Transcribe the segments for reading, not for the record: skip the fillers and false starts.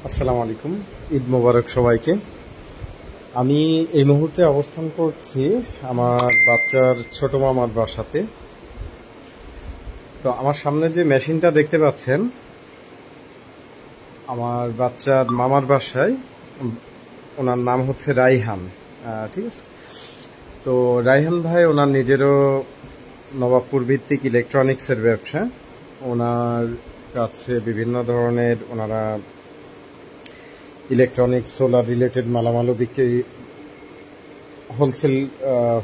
আসসালামু আলাইকুম। ঈদ মোবারক সবাইকে। আমি এই মুহূর্তে অবস্থান করছি আমার বাচ্চার ছোট মামার বাসাতে। তো আমার সামনে যে মেশিনটা দেখতে পাচ্ছেন, আমার বাচ্চার মামার বাসায়। ওনার নাম হচ্ছে রাইহান। ঠিক আছে। তো রাইহান ভাই ওনার নিজেরও নবাবপুর ভিত্তিক ইলেকট্রনিক্সের ব্যবসা। ওনার কাছে বিভিন্ন ধরনের ওনারা ইলেকট্রনিক্স সোলার রিলেটেড মালামালও বিক্রি হোলসেল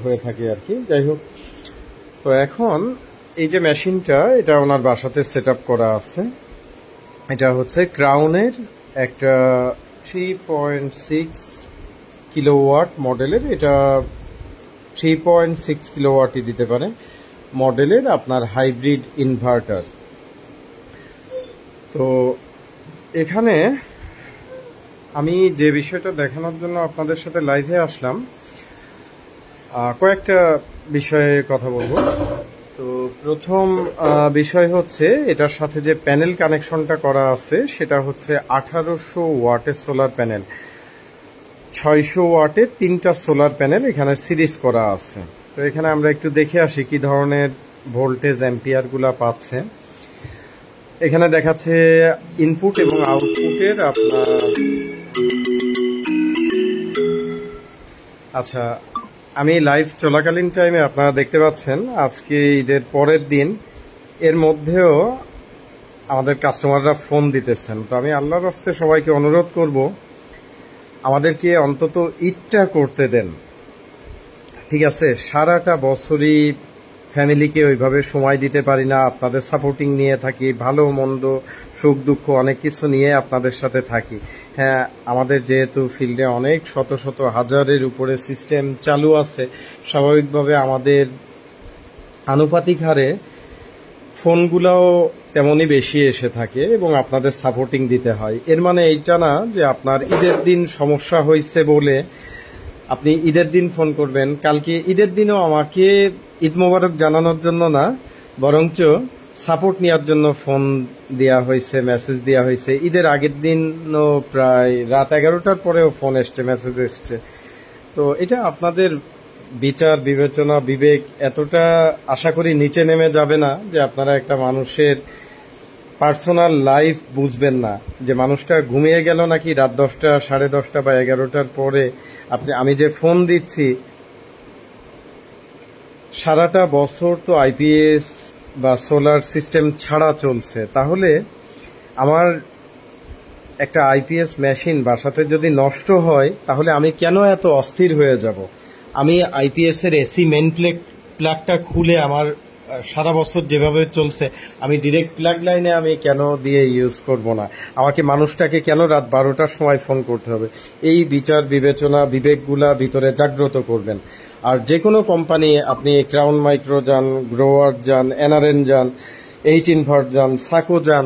হয়ে থাকে আর কি। যাই হোক, তো এখন এই যে মেশিনটা, এটা ওনার বাসাতে সেট আপ করা আছে। এটা হচ্ছে ক্রাউনের একটা 3.6 কিলোওয়াট মডেলের। এটা 3.6 কিলোওয়াটই দিতে পারে মডেলের আপনার হাইব্রিড ইনভার্টার। তো এখানে আমি যে বিষয়টা দেখানোর জন্য আপনাদের সাথে লাইভে আসলাম, কয়েকটা বিষয়ে কথা বলবো। তো প্রথম বিষয় হচ্ছে, এটার সাথে যে প্যানেল কানেকশনটা করা আছে সেটা হচ্ছে 1800 ওয়াটের সোলার প্যানেল। 600 ওয়াটের 3টা সোলার প্যানেল এখানে সিরিজ করা আছে। তো এখানে আমরা একটু দেখে আসি কি ধরনের ভোল্টেজ অ্যাম্পিয়ারগুলো পাচ্ছে। এখানে দেখাচ্ছে ইনপুট এবং আউটপুটের আপনার। আচ্ছা, আমি লাইভ চলাকালীন টাইমে আপনারা দেখতে পাচ্ছেন আজকে ঈদের পরের দিন, এর মধ্যেও আমাদের কাস্টমাররা ফোন দিতেছেন। তো আমি আল্লাহর রাস্তে সবাইকে অনুরোধ করব, আমাদেরকে অন্তত ঈদটা করতে দেন। ঠিক আছে, সারাটা বছরই ফ্যামিলিকে ওইভাবে সময় দিতে পারি না, আপনাদের সাপোর্টিং নিয়ে থাকি, ভালো মন্দ সুখ দুঃখ অনেক কিছু নিয়ে আপনাদের সাথে থাকি। হ্যাঁ, আমাদের যেহেতু ফিল্ডে অনেক শত শত হাজারের উপরে সিস্টেম চালু আছে, স্বাভাবিকভাবে আমাদের আনুপাতিক হারে ফোনগুলোও তেমনই বেশি এসে থাকে এবং আপনাদের সাপোর্টিং দিতে হয়। এর মানে এইটা না যে আপনার ঈদের দিন সমস্যা হয়েছে বলে আপনি ঈদের দিন ফোন করবেন। কালকে ঈদের দিনও আমাকে ঈদ মোবারক জানানোর জন্য না, বরঞ্চ সাপোর্ট নেওয়ার জন্য ফোন দেওয়া হয়েছে, মেসেজ দেওয়া হয়েছে। ঈদের আগের দিনও প্রায় রাত 11টার পরেও ফোন এসছে, মেসেজ এসছে। তো এটা আপনাদের বিচার বিবেচনা বিবেক এতটা আশা করি নিচে নেমে যাবে না যে আপনারা একটা মানুষের পার্সোনাল লাইফ বুঝবেন না, যে মানুষটা ঘুমিয়ে গেল নাকি রাত 10টা, 10:30 বা 11টার পরে আমি যে ফোন দিচ্ছি। সারাটা বছর তো আইপিএস বা সোলার সিস্টেম ছাড়া চলছে, তাহলে আমার একটা আইপিএস মেশিন বাসাতে যদি নষ্ট হয় তাহলে আমি কেন এত অস্থির হয়ে যাব? আমি আইপিএস এর এসি মেন প্লাগটা খুলে আমার সারা বছর যেভাবে চলছে আমি ডিরেক্ট প্লাগ লাইনে আমি কেন দিয়ে ইউজ করব না? আমাকে মানুষটাকে কেন রাত 12টার সময় ফোন করতে হবে? এই বিচার বিবেচনা বিবেকগুলা ভিতরে জাগ্রত করবেন। আর যে কোনো কোম্পানি, আপনি ক্রাউন মাইক্রো যান, গ্রোয়ার যান, এনআরএন যান, এইচ ইনভার্ট যান, সাকো যান,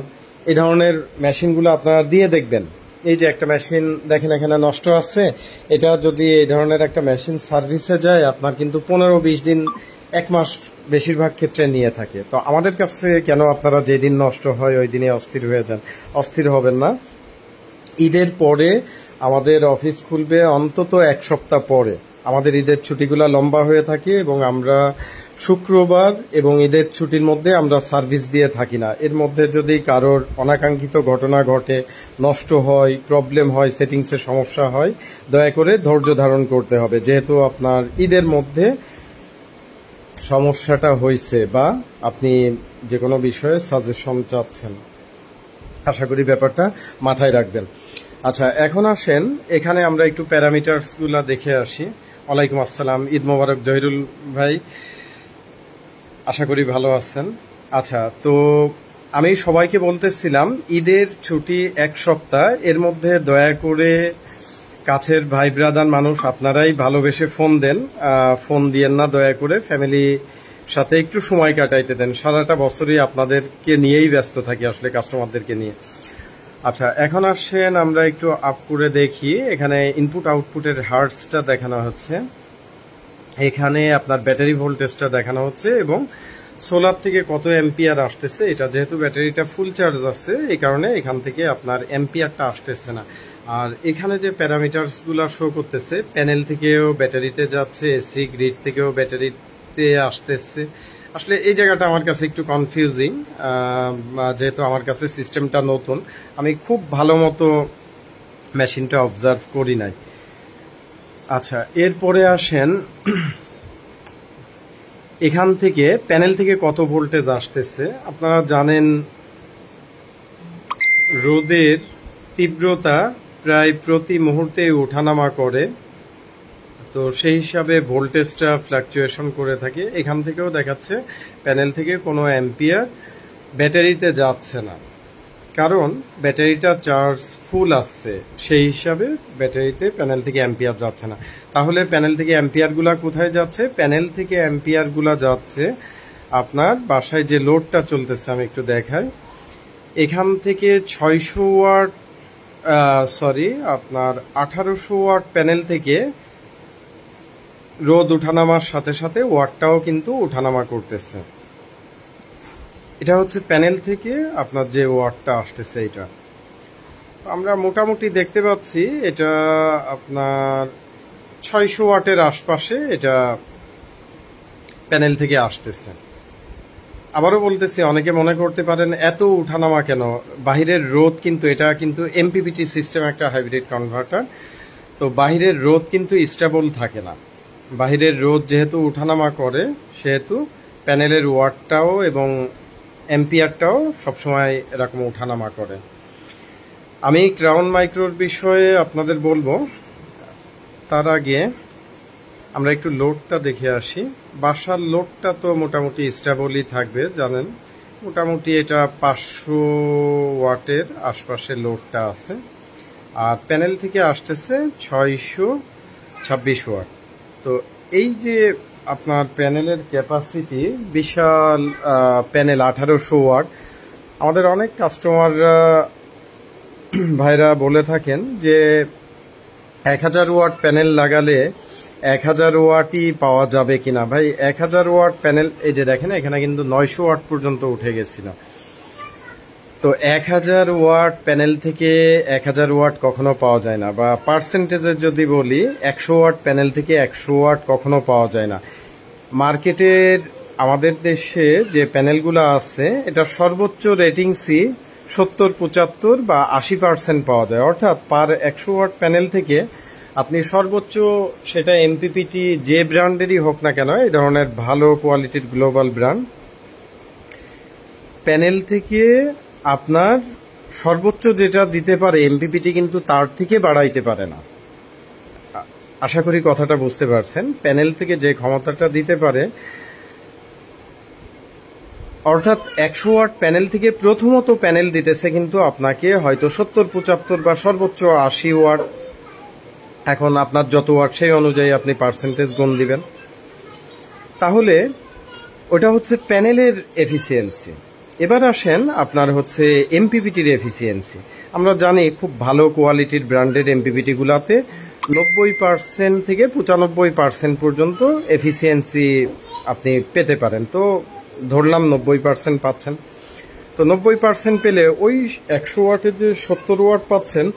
এই ধরনের মেশিনগুলো আপনারা দিয়ে দেখবেন। এই যে একটা মেশিন দেখেন এখানে নষ্ট আছে, এটা যদি এই ধরনের একটা মেশিন সার্ভিসে যায় আপনার কিন্তু 15-20 দিন, 1 মাস বেশিরভাগ ক্ষেত্রে নিয়ে থাকে। তো আমাদের কাছে কেন আপনারা যেদিন নষ্ট হয় ওই দিনে অস্থির হয়ে যান? অস্থির হবেন না। ঈদের পরে আমাদের অফিস খুলবে অন্তত 1 সপ্তাহ পরে। আমাদের ঈদের ছুটিগুলো লম্বা হয়ে থাকে এবং আমরা শুক্রবার এবং ঈদের ছুটির মধ্যে আমরা সার্ভিস দিয়ে থাকি না। এর মধ্যে যদি কারোর অনাকাঙ্ক্ষিত ঘটনা ঘটে, নষ্ট হয়, প্রবলেম হয়, সেটিংসের সমস্যা হয়, দয়া করে ধৈর্য ধারণ করতে হবে। যেহেতু আপনার ঈদের মধ্যে সমস্যাটা হয়েছে বা আপনি যে কোনো বিষয়ে সাজেশন চাচ্ছেন, আশা করি ব্যাপারটা মাথায় রাখবেন। আচ্ছা, এখন আসেন এখানে আমরা একটু প্যারামিটার্সগুলো দেখে আসি। ওয়ালাইকুম আসসালাম, ঈদ মোবারক জহিরুল ভাই, আশা করি ভালো আছেন। আচ্ছা, তো আমি সবাইকে বলতেছিলাম ঈদের ছুটি 1 সপ্তাহ, এর মধ্যে দয়া করে কাছের ভাই ব্রাদার মানুষ আপনারাই ভালোবেসে ফোন দেন, ফোন দিয়েন না দয়া করে। ফ্যামিলি সাথে একটু সময় কাটাইতে দেন। সারাটা বছরই আপনাদেরকে নিয়েই ব্যস্ত থাকি আসলে, কাস্টমারদেরকে নিয়ে। আচ্ছা, এখন আসেন আমরা একটু আপ করে দেখি। এখানে ইনপুট আউটপুটের হার্টসটা দেখানো হচ্ছে, এখানে আপনার ব্যাটারি ভোল্টেজটা দেখানো হচ্ছে এবং সোলার থেকে কত অ্যাম্পিয়ার আসতেছে, এটা যেহেতু ব্যাটারিটা ফুল চার্জ আছে এই কারণে এখান থেকে আপনার অ্যাম্পিয়ারটা আসতেছে না। আর এখানে যে প্যারামিটারসগুলো শো করতেছে, প্যানেল থেকেও ব্যাটারিতে যাচ্ছে, এসি গ্রিড থেকেও ব্যাটারিতে আসতেছে। আসলে এই জায়গাটা আমার কাছে একটু কনফিউজিং, যেহেতু আমার কাছে সিস্টেমটা নতুন, আমি খুব ভালো মতো মেশিনটা অবজার্ভ করি নাই। আচ্ছা, এরপরে আসেন এখান থেকে প্যানেল থেকে কত ভোল্টেজ আসতেছে। আপনারা জানেন রোদের তীব্রতা প্রায় প্রতি মুহূর্তে ওঠানামা করে, তো সেই হিসাবে ভোল্টেজটা ফ্ল্যাকচুয়েশন করে থাকে। এখান থেকেও দেখাচ্ছে প্যানেল থেকে কোনো অ্যাম্পিয়ার ব্যাটারিতে যাচ্ছে না, কারণ ব্যাটারিটা চার্জ ফুল আসছে, সেই হিসাবে ব্যাটারিতে প্যানেল থেকে অ্যাম্পিয়ার যাচ্ছে না। তাহলে প্যানেল থেকে অ্যাম্পিয়ারগুলা কোথায় যাচ্ছে? প্যানেল থেকে অ্যাম্পিয়ারগুলা যাচ্ছে আপনার বাসায় যে লোডটা চলতেছে, আমি একটু দেখাই। এখান থেকে 600 ওয়াট আপনার 1800 ওয়াট প্যানেল থেকে রোদ উঠানামার সাথে সাথে ওয়াটটাও কিন্তু উঠানামা করতেছে। এটা হচ্ছে প্যানেল থেকে আপনার যে ওয়াটটা আসতেছে, এটা আমরা মোটামুটি দেখতে পাচ্ছি এটা আপনার 600 ওয়াটের আশপাশে এটা প্যানেল থেকে আসতেছে। আবারও বলতেছি, অনেকে মনে করতে পারেন এত উঠানামা কেন, বাহিরের রোদ কিন্তু, এটা কিন্তু এমপিপিটি সিস্টেম, একটা হাইব্রিড কনভার্টার, তো বাহিরের রোদ কিন্তু স্টেবল থাকে না। বাহিরের রোদ যেহেতু উঠানামা করে, সেহেতু প্যানেলের ওয়াটটাও এবং অ্যাম্পিয়ারটাও সবসময় এরকম উঠানামা করে। আমি ক্রাউন মাইক্রোর বিষয়ে আপনাদের বলবো, তার আগে আমরা একটু লোডটা দেখে আসি। বাসার লোডটা তো মোটামুটি স্টেবলই থাকবে, জানেন মোটামুটি এটা 500 ওয়াটের আশপাশে লোডটা আছে। আর প্যানেল থেকে আসতেছে 626 ওয়াট। তো এই যে আপনার প্যানেলের ক্যাপাসিটি বিশাল, প্যানেল 1800 ওয়াট। আমাদের অনেক কাস্টমাররা ভাইরা বলে থাকেন যে 1000 ওয়াট প্যানেল লাগালে 1000 ওয়াটই পাওয়া যাবে কিনা। ভাই 1000 ওয়াট প্যানেল, এই যে দেখেন এখানে কিন্তু 900 ওয়াট পর্যন্ত উঠে গেছিল। তো 1000 ওয়াট প্যানেল থেকে 1000 ওয়াট কখনো পাওয়া যায় না, বা পার্সেন্টেজের যদি বলি 100 ওয়াট প্যানেল থেকে 100 ওয়াট কখনো পাওয়া যায় না। মার্কেটের আমাদের দেশে যে প্যানেলগুলো আছে, এটা সর্বোচ্চ রেটিংসই 70, 75 বা 80% পাওয়া যায়। অর্থাৎ পার 100 ওয়াট প্যানেল থেকে আপনি সর্বোচ্চ, সেটা এমপিপিটি যে ব্র্যান্ডেরই হোক না কেন, এই ধরনের ভালো কোয়ালিটির গ্লোবাল ব্র্যান্ড, প্যানেল থেকে আপনার সর্বোচ্চ যেটা দিতে পারে এমপিপিটি কিন্তু তার থেকে বাড়াইতে পারে না। আশা করি কথাটা বুঝতে পারছেন। প্যানেল থেকে যে ক্ষমতাটা দিতে পারে, অর্থাৎ 100 ওয়াট প্যানেল থেকে প্রথমত প্যানেল দিতেছে কিন্তু আপনাকে হয়তো 70, 75 বা সর্বোচ্চ 80 ওয়াট। এখন আপনার যত ওয়াট সেই অনুযায়ী আপনি পার্সেন্টেজ গুণ দিবেন। তাহলে ওটা হচ্ছে প্যানেলের এফিসিয়েন্সি। এবার আসেন আপনার হচ্ছে এমপিপিটির এফিসিয়েন্সি। আমরা জানি খুব ভালো কোয়ালিটির ব্র্যান্ডেড এমপিপিটিগুলোতে 90% থেকে 95% পর্যন্ত এফিসিয়েন্সি আপনি পেতে পারেন। তো ধরলাম 90% পাচ্ছেন। তো 90% পেলে ওই 100 ওয়াটের যে 70 ওয়াট পাচ্ছেন,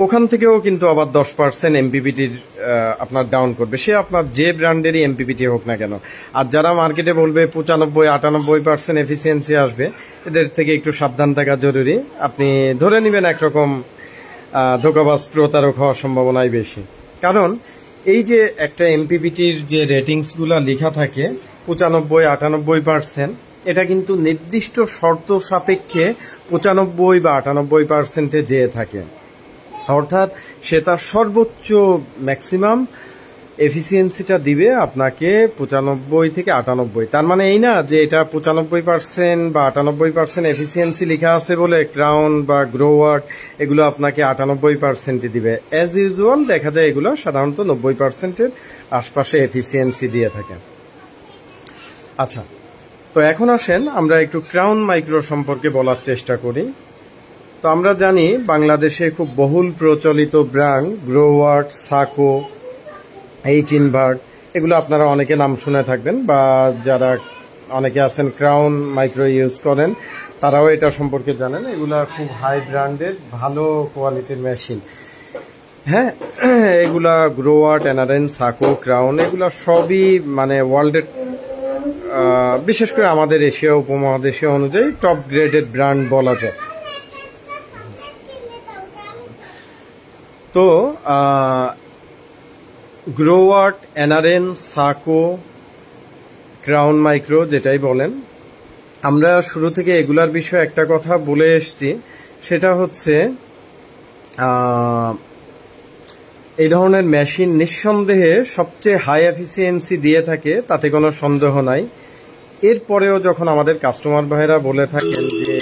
ওখান থেকেও কিন্তু আবার 10% এমপিপিটির আপনার ডাউন করবে, সে আপনার যে ব্র্যান্ডেরই এমপিপিটি হোক না কেন। আর যারা মার্কেটে বলবে 95-98% এফিসিয়েন্সি আসবে, এদের থেকে একটু সাবধান থাকা জরুরি। আপনি ধরে নেবেন একরকম ধোঁকাবাজ প্রতারক হওয়ার সম্ভাবনাই বেশি। কারণ এই যে একটা এমপিপিটির যে রেটিংসগুলো লেখা থাকে 95-98%, এটা কিন্তু নির্দিষ্ট শর্ত সাপেক্ষে 95 বা 98%-এ যেয়ে থাকে। অর্থাৎ সে তার সর্বোচ্চ ম্যাক্সিমাম এফিসিয়েন্সিটা দিবে আপনাকে 95 থেকে 98। তার মানে এই না যে এটা 95% বা 98% এফিসিয়েন্সি লেখা আছে বলে ক্রাউন বা গ্রোয়ার্ড এগুলো আপনাকে 98%ই দিবে। অ্যাজ ইউজুয়াল দেখা যায় এগুলো সাধারণত 90%-এর আশপাশে এফিসিয়েন্সি দিয়ে থাকে। আচ্ছা, তো এখন আসেন আমরা একটু ক্রাউন মাইক্রো সম্পর্কে বলার চেষ্টা করি। তো আমরা জানি বাংলাদেশে খুব বহুল প্রচলিত ব্র্যান্ড গ্রোয়ার্ড, সাকো, এইচ ইনভার্ট, এগুলো আপনারা অনেকে নাম শুনে থাকবেন, বা যারা অনেকে আছেন ক্রাউন মাইক্রো ইউজ করেন, তারাও এটা সম্পর্কে জানেন। এগুলা খুব হাই ব্র্যান্ডেড ভালো কোয়ালিটির মেশিন। হ্যাঁ, এগুলা গ্রোয়াট, এনারেন, সাকো, ক্রাউন এগুলা সবই মানে ওয়ার্ল্ডের বিশেষ করে আমাদের এশিয়া উপমহাদেশীয় অনুযায়ী টপ গ্রেডেড ব্র্যান্ড বলা যায়। তো গ্রোয়াট, এনারেন, সাকো, ক্রাউন মাইক্রো যেটাই বলেন, আমরা শুরু থেকে এগুলার বিষয়ে একটা কথা বলে এসছি, সেটা হচ্ছে এই ধরনের মেশিন নিঃসন্দেহে সবচেয়ে হাই এফিসিয়েন্সি দিয়ে থাকে, তাতে কোনো সন্দেহ নাই। এরপরেও যখন আমাদের কাস্টমার ভাইরা বলে থাকেন যে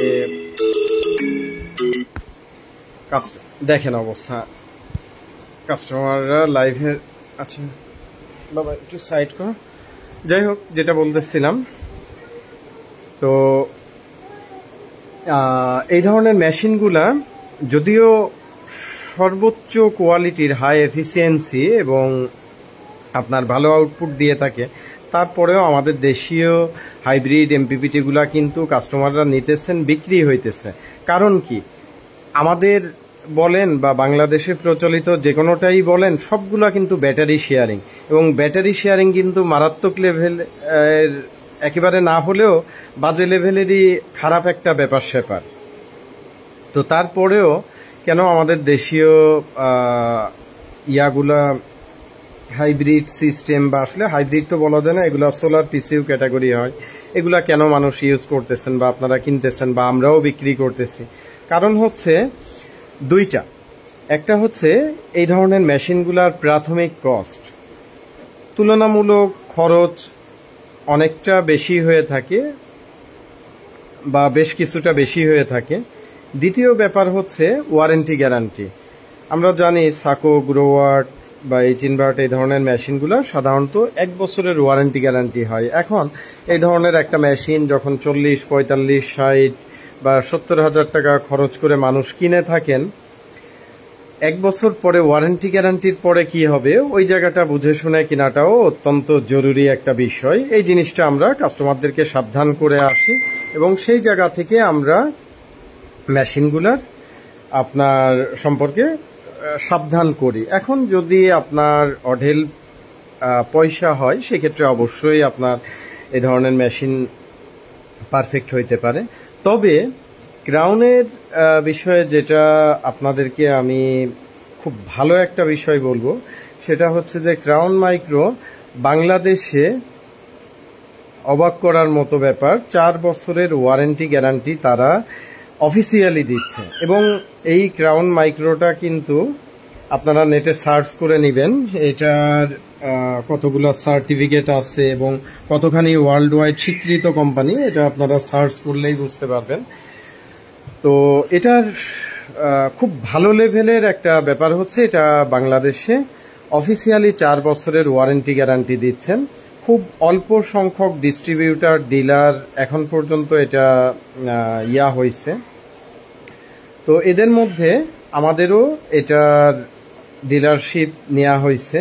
দেখেন অবস্থা, কাস্টমাররা লাইভের আচ্ছা বাবা একটু সাইড করো। যাই হোক, যেটা বলতেছিলাম, তো এই ধরনের মেশিনগুলা যদিও সর্বোচ্চ কোয়ালিটির হাই এফিসিয়েন্সি এবং আপনার ভালো আউটপুট দিয়ে থাকে, তারপরেও আমাদের দেশীয় হাইব্রিড এমপিপিটিগুলা কিন্তু কাস্টমাররা নিতেছেন, বিক্রি হইতেছে। কারণ কি, আমাদের বলেন বা বাংলাদেশে প্রচলিত যে কোনোটাই বলেন, সবগুলা কিন্তু ব্যাটারি শেয়ারিং, এবং ব্যাটারি শেয়ারিং কিন্তু মারাত্মক লেভেল একেবারে না হলেও বাজে লেভেলেরই খারাপ একটা ব্যাপার স্যাপার। তো তারপরেও কেন আমাদের দেশীয় ইয়াগুলা হাইব্রিড সিস্টেম, বা আসলে হাইব্রিড তো বলা যায় না, এগুলা সোলার পিসিউ ক্যাটাগরি হয়, এগুলা কেন মানুষ ইউজ করতেছেন বা আপনারা কিনতেছেন বা আমরাও বিক্রি করতেছি? কারণ হচ্ছে দুইটা। একটা হচ্ছে এই ধরনের মেশিনগুলার প্রাথমিক কস্ট, তুলনামূলক খরচ অনেকটা বেশি হয়ে থাকে বা বেশ কিছুটা বেশি হয়ে থাকে। দ্বিতীয় ব্যাপার হচ্ছে ওয়ারেন্টি গ্যারান্টি। আমরা জানি সাকো, গ্রোয়াট বা এইচিনবার্ট এই ধরনের মেশিনগুলো সাধারণত 1 বছরের ওয়ারেন্টি গ্যারান্টি হয়। এখন এই ধরনের একটা মেশিন যখন 40, 45, 60 বা 70,000 টাকা খরচ করে মানুষ কিনে থাকেন, 1 বছর পরে ওয়ারেন্টি গ্যারান্টির পরে কি হবে, ওই জায়গাটা বুঝে শুনে কেনাটাও অত্যন্ত জরুরি একটা বিষয়। এই জিনিসটা আমরা কাস্টমারদেরকে সাবধান করে আসি এবং সেই জায়গা থেকে আমরা মেশিনগুলার আপনার সম্পর্কে সাবধান করি। এখন যদি আপনার অঢেল পয়সা হয়, সেক্ষেত্রে অবশ্যই আপনার এই ধরনের মেশিন পারফেক্ট হইতে পারে। তবে ক্রাউনের বিষয়ে যেটা আপনাদেরকে আমি খুব ভালো একটা বিষয় বলবো, সেটা হচ্ছে যে ক্রাউন মাইক্রো বাংলাদেশে অবাক করার মতো ব্যাপার, 4 বছরের ওয়ারেন্টি গ্যারান্টি তারা অফিসিয়ালি দিচ্ছে। এবং এই ক্রাউন মাইক্রোটা কিন্তু আপনারা নেটে সার্চ করে নেবেন, এটার কতগুলো সার্টিফিকেট আছে এবং কতখানি ওয়ার্ল্ড ওয়াইড স্বীকৃত কোম্পানি, এটা আপনারা সার্চ করলেই বুঝতে পারবেন। তো এটার খুব ভালো লেভেলের একটা ব্যাপার হচ্ছে, এটা বাংলাদেশে অফিসিয়ালি 4 বছরের ওয়ারেন্টি গ্যারান্টি দিচ্ছেন। খুব অল্প সংখ্যক ডিস্ট্রিবিউটার, ডিলার এখন পর্যন্ত এটা হয়েছে। তো এদের মধ্যে আমাদেরও এটার ডিলারশিপ নেওয়া হয়েছে।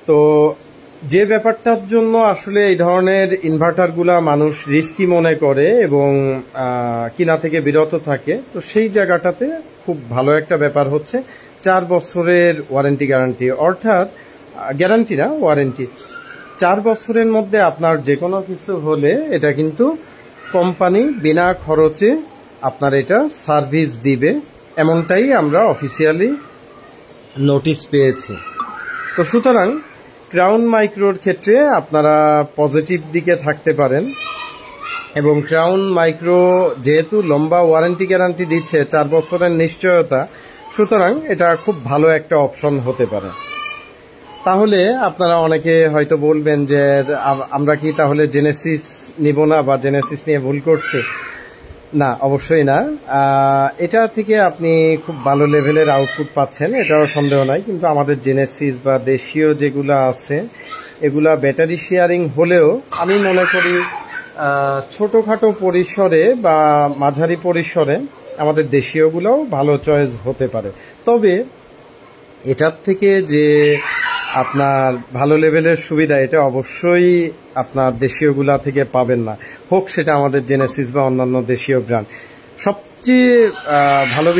তো যে ব্যাপারটার জন্য আসলে এই ধরনের ইনভার্টারগুলা মানুষ রিস্কি মনে করে এবং কিনা থেকে বিরত থাকে, তো সেই জায়গাটাতে খুব ভালো একটা ব্যাপার হচ্ছে 4 বছরের ওয়ারেন্টি গ্যারান্টি, অর্থাৎ গ্যারান্টি না, ওয়ারেন্টি। 4 বছরের মধ্যে আপনার যে কোনো কিছু হলে এটা কিন্তু কোম্পানি বিনা খরচে আপনার এটা সার্ভিস দিবে, এমনটাই আমরা অফিসিয়ালি নোটিশ পেয়েছি। তো সুতরাং ক্রাউন মাইক্রোর ক্ষেত্রে আপনারা পজিটিভ দিকে থাকতে পারেন, এবং ক্রাউন মাইক্রো যেহেতু লম্বা ওয়ারেন্টি গ্যারান্টি দিচ্ছে, 4 বছরের নিশ্চয়তা, সুতরাং এটা খুব ভালো একটা অপশন হতে পারে। তাহলে আপনারা অনেকে হয়তো বলবেন যে আমরা কি তাহলে জেনেসিস নিব না, বা জেনেসিস নিয়ে ভুল করছি? না, অবশ্যই না। এটা থেকে আপনি খুব ভালো লেভেলের আউটপুট পাচ্ছেন, এটাও সন্দেহ নাই। কিন্তু আমাদের জেনেসিস বা দেশীয় যেগুলো আছে, এগুলা ব্যাটারি শেয়ারিং হলেও আমি মনে করি ছোটোখাটো পরিসরে বা মাঝারি পরিসরে আমাদের দেশীয়গুলোও ভালো চয়েস হতে পারে। তবে এটার থেকে যে আপনার ভালো লেভেলের সুবিধা এটা অবশ্যই আপনার দেশীয়গুলা থেকে পাবেন না, হোক সেটা আমাদের জেনেসিস বা অন্যান্য দেশীয় ব্র্যান্ড। সবচেয়ে ভালো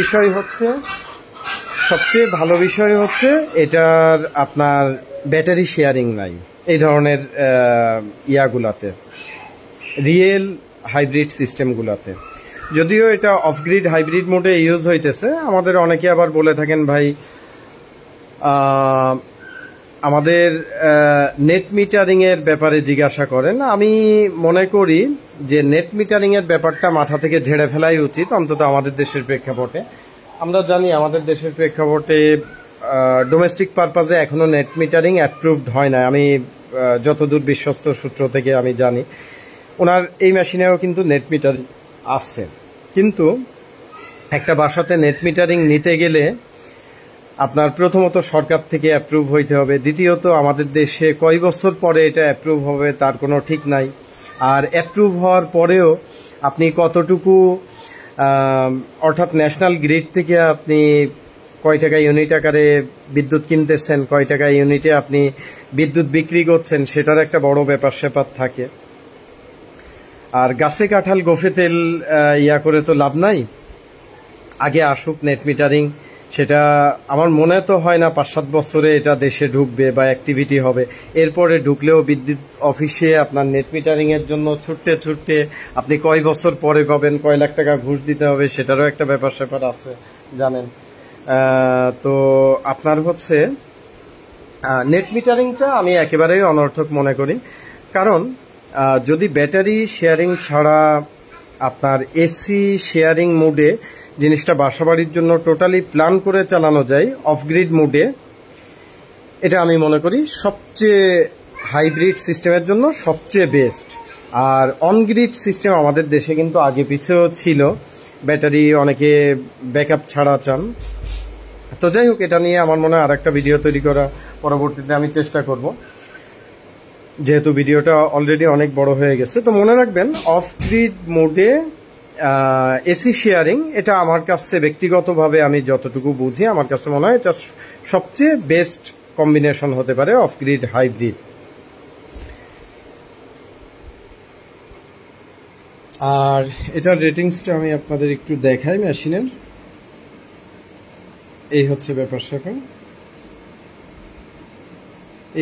বিষয় হচ্ছে এটার আপনার ব্যাটারি শেয়ারিং নাই এই ধরনের ইয়াগুলাতে, রিয়েল হাইব্রিড সিস্টেমগুলোতে। যদিও এটা অফ গ্রিড হাইব্রিড মোডে ইউজ হইতেছে, আমাদের অনেকে আবার বলে থাকেন ভাই আমাদের নেট মিটারিংয়ের ব্যাপারে জিজ্ঞাসা করেন। আমি মনে করি যে নেট মিটারিংয়ের ব্যাপারটা মাথা থেকে ঝেড়ে ফেলাই উচিত, অন্তত আমাদের দেশের প্রেক্ষাপটে। আমরা জানি আমাদের দেশের প্রেক্ষাপটে ডোমেস্টিক পারপাজে এখনও নেট মিটারিং অ্যাপ্রুভড হয় না। আমি যতদূর বিশ্বস্ত সূত্র থেকে আমি জানি ওনার এই মেশিনেও কিন্তু নেট মিটারিং আছে, কিন্তু একটা বাসাতে নেট মিটারিং নিতে গেলে আপনার প্রথমত সরকার থেকে অ্যাপ্রুভ হইতে হবে, দ্বিতীয়ত আমাদের দেশে কয় বছর পরে এটা অ্যাপ্রুভ হবে তার কোনো ঠিক নাই। আর অ্যাপ্রুভ হওয়ার পরেও আপনি কতটুকু অর্থাৎ ন্যাশনাল গ্রিড থেকে আপনি কয় টাকা ইউনিট আকারে বিদ্যুৎ কিনতেছেন, কয় টাকা ইউনিটে আপনি বিদ্যুৎ বিক্রি করছেন, সেটার একটা বড় ব্যাপার স্যাপার থাকে। আর গাছে কাঁঠাল গোফে তেল ইয়া করে তো লাভ নাই। আগে আসুক নেট মিটারিং, সেটা আমার মনে তো হয় না 5-7 বছরে এটা দেশে ঢুকবে বা অ্যাক্টিভিটি হবে। এরপরে ঢুকলেও বিদ্যুৎ অফিসে আপনার নেট মিটারিংয়ের জন্য ছুটতে আপনি কয় বছর পরে পাবেন, কয় লাখ টাকা ঘুষ দিতে হবে, সেটারও একটা ব্যাপার স্যাপার আছে জানেন। তো আপনার হচ্ছে নেট মিটারিংটা আমি একেবারেই অনর্থক মনে করি, কারণ যদি ব্যাটারি শেয়ারিং ছাড়া আপনার এসি শেয়ারিং মোডে জিনিসটা বাসাবাড়ির জন্য টোটালি প্ল্যান করে চালানো যায় অফ গ্রিড মোডে, এটা আমি মনে করি সবচেয়ে হাইব্রিড সিস্টেমের জন্য সবচেয়ে বেস্ট। আর অন গ্রিড সিস্টেম আমাদের দেশে কিন্তু আগে পিছেও ছিল, ব্যাটারি অনেকে ব্যাকআপ ছাড়া চান। তো যাই হোক, এটা নিয়ে আমার মনে হয় আর একটা ভিডিও তৈরি করা পরবর্তীতে আমি চেষ্টা করব, যেহেতু ভিডিওটা অলরেডি অনেক বড় হয়ে গেছে। তো মনে রাখবেন অফ গ্রিড মোডে এসি শেয়ারিং, এটা আমার কাছে ব্যক্তিগতভাবে আমি যতটুকু বুঝি আমার কাছে মনে হয় এটা সবচেয়ে বেস্ট কম্বিনেশন হতে পারে অফ গ্রিড হাইব্রিড। আর এটার রেটিংসটা আমি আপনাদের একটু দেখাই মেশিনের। এই হচ্ছে ব্যাপার স্যাপার।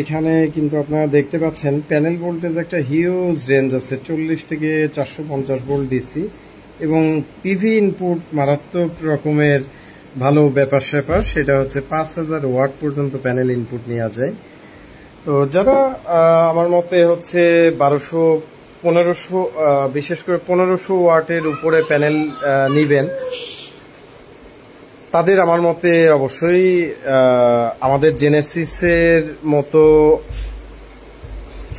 এখানে কিন্তু আপনারা দেখতে পাচ্ছেন প্যানেল ভোল্টেজ একটা হিউজ রেঞ্জ আছে, 40 থেকে 450 ভোল্ট ডিসি, এবং পিভি ইনপুট মারাত্মক রকমের ভালো ব্যাপার স্যাপার। সেটা হচ্ছে 5000 ওয়াট পর্যন্ত প্যানেল ইনপুট নেওয়া যায়। তো যারা আমার মতে হচ্ছে 1200-1500 বিশেষ করে 1500 ওয়াটের উপরে প্যানেল নিবেন, তাদের আমার মতে অবশ্যই আমাদের জেনেসিসের মতো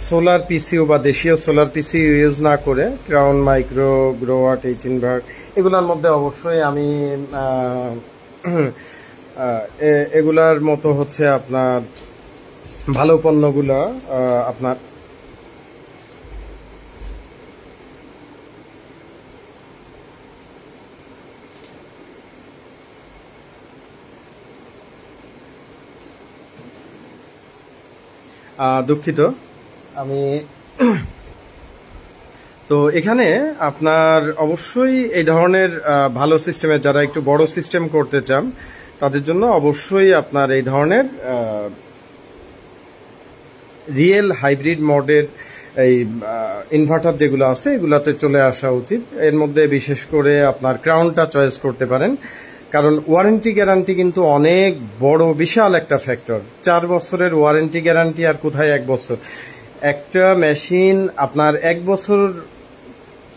সোলার পিসিও বা দেশীয় সোলার পিসি ইউজ না করে ক্রাউন মাইক্রো, গ্রোয়াট, এইচইনভার্ট এগুলোর মধ্যে অবশ্যই আমি এগুলার মতো হচ্ছে আপনার ভালো পণ্যগুলো আপনার দুঃখিত আমি তো এখানে আপনার অবশ্যই এই ধরনের ভালো সিস্টেমের যারা একটু বড় সিস্টেম করতে চান তাদের জন্য অবশ্যই আপনার এই ধরনের রিয়েল হাইব্রিড মডেল এই ইনভার্টার যেগুলো আছে এগুলাতে চলে আসা উচিত। এর মধ্যে বিশেষ করে আপনার ক্রাউনটা চয়েস করতে পারেন, কারণ ওয়ারেন্টি গ্যারান্টি কিন্তু অনেক বড় বিশাল একটা ফ্যাক্টর। 4 বছরের ওয়ারেন্টি গ্যারান্টি আর কোথায় 1 বছর। একটা মেশিন আপনার 1 বছর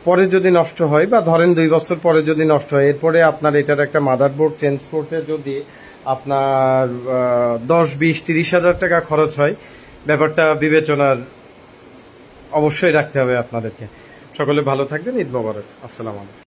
পরে যদি নষ্ট হয় বা ধরেন 2 বছর পরে যদি নষ্ট হয়, এরপরে আপনার এটার একটা মাদারবোর্ড চেঞ্জ করতে যদি আপনার 10-20-30 হাজার টাকা খরচ হয়, ব্যাপারটা বিবেচনার অবশ্যই রাখতে হবে আপনাদেরকে। সকলে ভালো থাকবেন। ঈদ মোবারক। আসসালামু আলাইকুম।